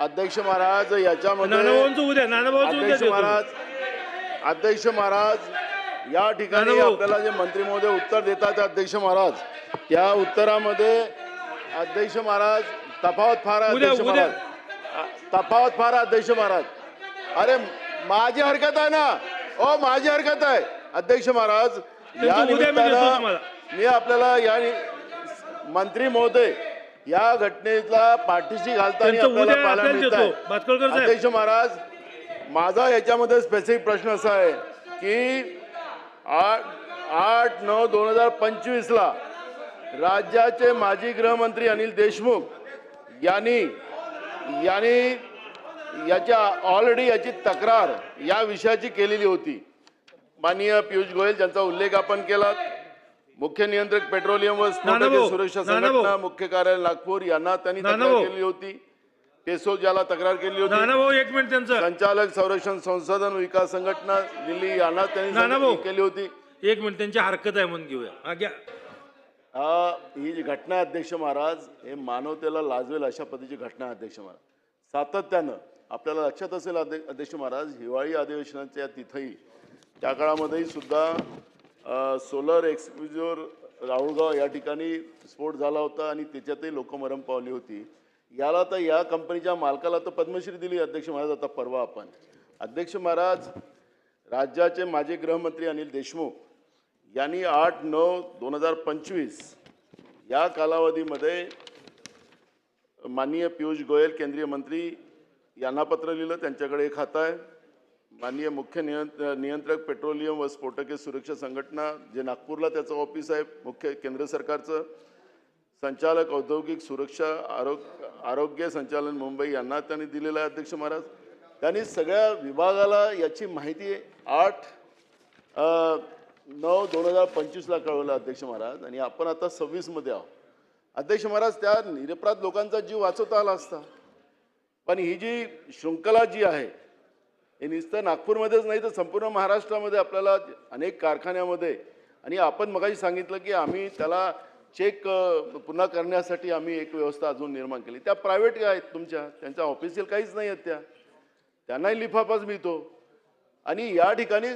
अध्यक्ष महाराज याच्यामध्ये अध्यक्ष महाराज या ठिकाणी आपल्याला जे मंत्री महोदय उत्तर देतात अध्यक्ष महाराज, त्या उत्तरामध्ये अध्यक्ष महाराज तफावत फार आहे अध्यक्ष महाराज, तफावत फार आहे अध्यक्ष महाराज. अरे माझी हरकत आहे ना, ओ माझी हरकत आहे अध्यक्ष महाराज. या निमित्तानं मी आपल्याला या मंत्री महोदय या घटनेला पाठीशी घालताना आपल्याला पाहायला मिळत आहे. अध्यक्ष महाराज, माझा याच्यामध्ये स्पेसिफिक प्रश्न असा आहे की 8/9/2025 ला राज्याचे माजी गृहमंत्री अनिल देशमुख यांनी याच्या ऑलरेडी याची तक्रार या विषयाची केलेली होती. माननीय पियुष गोयल ज्यांचा उल्लेख आपण केला, मुख्य नियंत्रक पेट्रोलियम व स्फोटके सुरक्षा संघटना मुख्य कार्यालय नागपूर यांना त्यांनी तक्रार केली होती. पेसो ज्याला तक्रार केली होती, संचालक संरक्षण संसाधन विकास संघटना दिल्ली यांना त्यांनी केली होती. एक मिनिट, त्यांची हरकत आहे म्हणून घेऊया. ही जी घटना आहे अध्यक्ष महाराज, हे मानवतेला लाजवेल अशा पद्धतीची घटना आहे अध्यक्ष महाराज. सातत्यानं आपल्याला लक्षात असेल अध्यक्ष महाराज, हिवाळी अधिवेशनाच्या तिथेही त्या काळामध्येही सुद्धा सोलर एक्सक्लुझिव्ह राहुलगाव या ठिकाणी स्फोट झाला होता आणि त्याच्यातही लोक मरण पावली होती. याला तर या कंपनीच्या मालकाला तर पद्मश्री दिली अध्यक्ष महाराज. आता परवा आपण अध्यक्ष महाराज, राज्याचे माजी गृहमंत्री अनिल देशमुख यांनी 8/9/2025 या कालावधीमध्ये माननीय पियुष गोयल केंद्रीय मंत्री यांना पत्र लिहिलं. त्यांच्याकडे एक खातं आहे. माननीय मुख्य नियंत्रक पेट्रोलियम व स्फोटके सुरक्षा संघटना जे नागपूरला त्याचं ऑफिस आहे मुख्य केंद्र सरकारचं, संचालक औद्योगिक सुरक्षा आरोग्य संचालन मुंबई यांना त्यांनी दिलेलं आहे अध्यक्ष महाराज. त्यांनी सगळ्या विभागाला याची माहिती 8/9/2025 ला कळवलं अध्यक्ष महाराज. आणि आपण आता 26 मध्ये आहोत अध्यक्ष महाराज. त्या निरपराध लोकांचा जीव वाचवता आला असता, पण ही जी शृंखला जी आहे हे नुसतं नागपूरमध्येच नाही तर संपूर्ण महाराष्ट्रामध्ये आपल्याला अनेक कारखान्यामध्ये, आणि आपण मगाशी सांगितलं की आम्ही त्याला चेक पुन्हा करण्यासाठी आम्ही एक व्यवस्था अजून निर्माण केली. त्या प्रायव्हेट आहेत तुमच्या, त्यांच्या ऑफिशियल काहीच नाही आहेत, त्यांनाही लिफाफाच मिळतो. आणि या ठिकाणी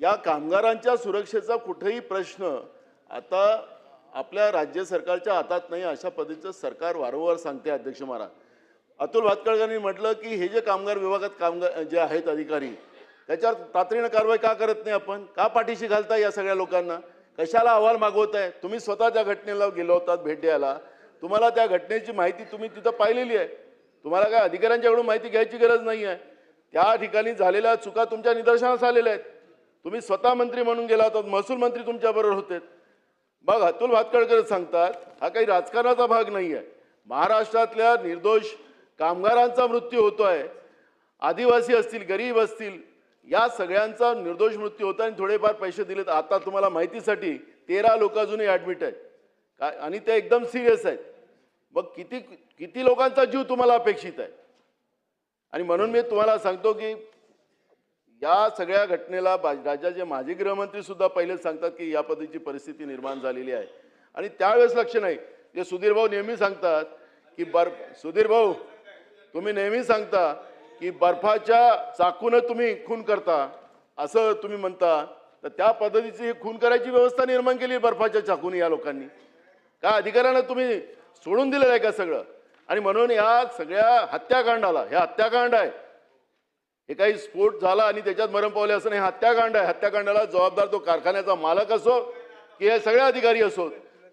या कामगारांच्या सुरक्षेचा कुठेही प्रश्न आता आपल्या राज्य सरकारच्या हातात नाही अशा पद्धतीचं सरकार वारंवार सांगते अध्यक्ष महाराज. अतुल भातखळकरांनी म्हटलं की हे जे कामगार विभागात कामगार जे आहेत अधिकारी, त्याच्यावर तातडीनं कारवाई का करत नाही आपण? का पाठीशी घालताय या सगळ्या लोकांना? कशाला अहवाल मागवताय? तुम्ही स्वतः त्या घटनेला गेलो होतात भेट द्यायला, तुम्हाला त्या घटनेची माहिती तुम्ही तिथं पाहिलेली आहे. तुम्हाला काय अधिकाऱ्यांच्याकडून माहिती घ्यायची गरज नाही आहे. त्या ठिकाणी झालेल्या चुका तुमच्या निदर्शनास आलेल्या आहेत. तुम्ही स्वतः मंत्री म्हणून गेला होतात, महसूल मंत्री तुमच्याबरोबर होते. मग अतुल भातखळकर सांगतात हा काही राजकारणाचा भाग नाही आहे. महाराष्ट्रातल्या निर्दोष कामगारांचा मृत्यू होतोय, आदिवासी असतील गरीब असतील या सगळ्यांचा निर्दोष मृत्यू होता आणि थोडेफार पैसे दिलेत. आता तुम्हाला माहितीसाठी 13 लोक अजूनही ॲडमिट आहेत काय, आणि ते एकदम सिरियस आहेत. मग किती लोकांचा जीव तुम्हाला अपेक्षित आहे? आणि म्हणून मी तुम्हाला सांगतो की या सगळ्या घटनेला राज्याचे माजी गृहमंत्री सुद्धा पहिले सांगतात की या पद्धतीची परिस्थिती निर्माण झालेली आहे. आणि त्यावेळेस लक्ष नाही. ते सुधीर भाऊ नेहमी सांगतात की सुधीर भाऊ तुम्ही नेहमी सांगता की बर्फाच्या चाकून तुम्ही खून करता असं तुम्ही म्हणता, तर त्या पद्धतीची खून करायची व्यवस्था निर्माण केली बर्फाच्या चाकून या लोकांनी. का अधिकाऱ्यांना तुम्ही सोडून दिलेलं आहे का सगळं? आणि म्हणून या सगळ्या हत्याकांडाला, हे हत्याकांड आहे, हे काही स्फोट झाला आणि त्याच्यात मरण पावले असं नाही, हत्याकांड आहे. हत्याकांडाला जबाबदार तो कारखान्याचा मालक असो की हे सगळे अधिकारी असो,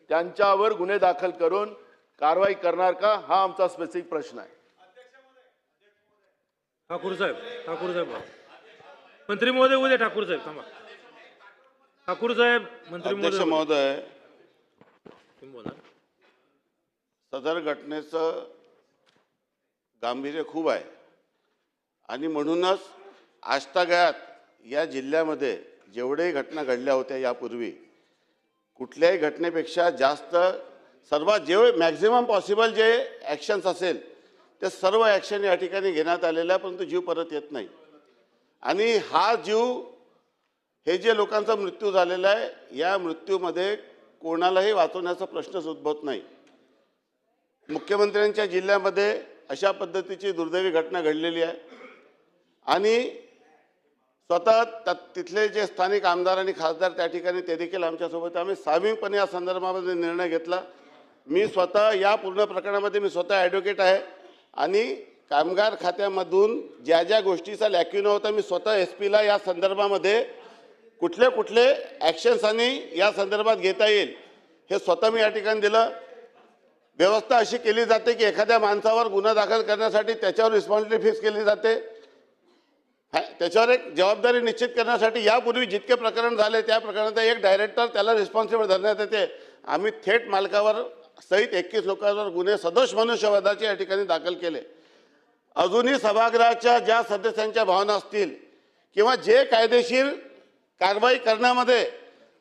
त्यांच्यावर गुन्हे दाखल करून कारवाई करणार का, हा आमचा स्पेसिफिक प्रश्न आहे. ठाकूर साहेब मंत्री महोदय उद्या. ठाकूर साहेब थांबा. ठाकूर साहेब मंत्री महोदय, सदर घटनेचं गांभीर्य खूप आहे आणि म्हणूनच आजतागायत या जिल्ह्यामध्ये जेवढे घटना घडल्या होत्या यापूर्वी कुठल्याही घटनेपेक्षा जास्त सर्वात जे मॅक्झिमम पॉसिबल जे ॲक्शन्स असेल ते सर्व ॲक्शन या ठिकाणी घेण्यात आलेलं आहे, परंतु जीव परत येत नाही. आणि हा जीव, हे जे लोकांचा मृत्यू झालेला आहे या मृत्यूमध्ये कोणालाही वाचवण्याचा प्रश्नच उद्भवत नाही. मुख्यमंत्र्यांच्या जिल्ह्यामध्ये अशा पद्धतीची दुर्दैवी घटना घडलेली आहे आणि स्वतः तिथले जे स्थानिक आमदार आणि खासदार त्या ठिकाणी ते देखील आमच्यासोबत आम्ही सामीपणे या संदर्भामध्ये निर्णय घेतला. मी स्वतः या पूर्ण प्रकरणामध्ये मी स्वतः ॲडव्होकेट आहे आणि कामगार खात्यामधून ज्या ज्या गोष्टीचा लॅक्युना होता मी स्वतः SP ला या संदर्भामध्ये कुठले ॲक्शन्स आणि या संदर्भात घेता येईल हे स्वतः मी या ठिकाणी दिलं. व्यवस्था अशी केली जाते की एखाद्या माणसावर गुन्हा दाखल करण्यासाठी त्याच्यावर रिस्पॉन्सिबिलिटी फिक्स केली जाते. त्याच्यावर एक जबाबदारी निश्चित करण्यासाठी यापूर्वी जितके प्रकरण झाले त्या प्रकरणाचा एक डायरेक्टर त्याला रिस्पॉन्सिबल धरण्यात येते. आम्ही थेट मालकावर सहित 21 लोकांवर गुन्हे सदोष मनुष्यवधाचे या ठिकाणी दाखल केले. अजूनही सभागृहाच्या ज्या सदस्यांच्या भावना असतील किंवा जे कायदेशीर कारवाई करण्यामध्ये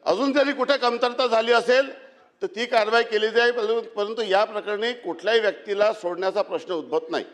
अजून जरी कुठे कमतरता झाली असेल तर ती कारवाई केली जाईल. परंतु या प्रकरणी कुठल्याही व्यक्तीला सोडण्याचा प्रश्न उद्भवत नाही.